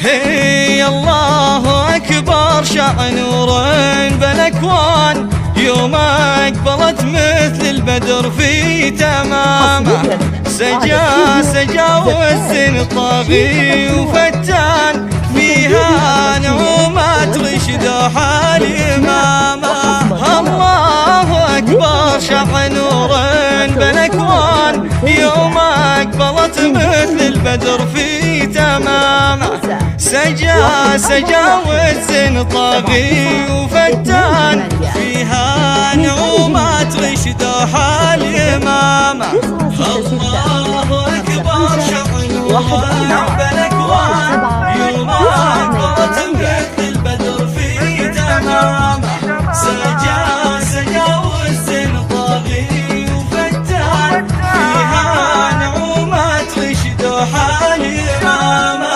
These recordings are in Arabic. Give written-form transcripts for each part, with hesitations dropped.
هي الله أكبر شع نور بالأكوان، يوم أقبلت مثل البدر في تمامه. سجا والزين طاغي وفتان، فيها نعومات رشد وحال إمامه. الله أكبر شع نور بالأكوان، يوم أقبلت مثل البدر في تمامه. سجا والزين طاغي وفتان، فيها نعومات رشد وحال إمامه. الله أكبر شع نور بالأكوان، يوم أقبلت مثل البدر في تمامه. سجا والزين طاغي وفتان، فيها نعومات رشد وحال إمامه.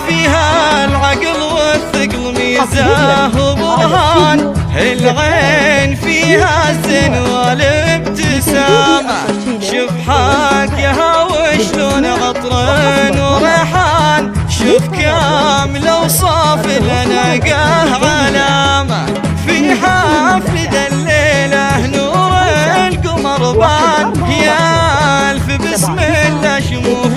فيها العقل والثقل ميزاه وبرهان، العين فيها الزين والابتسامة. شوف حاكيها وشلون عطر وريحان، شوف كامل اوصاف لنقاه علامة. في حفل الليلة نور القمر بان، يا الف بسم الله شموخ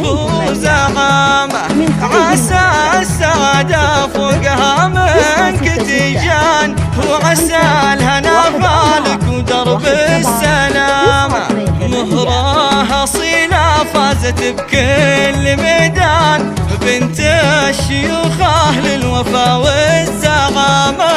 وزعامة. عسى السعادة فوقها منك تيجان، وعسى الهنا فالك ودرب السلامة. مهرها أصيلة فازت بكل ميدان، بنت الشيوخ أهل الوفا والزعامة.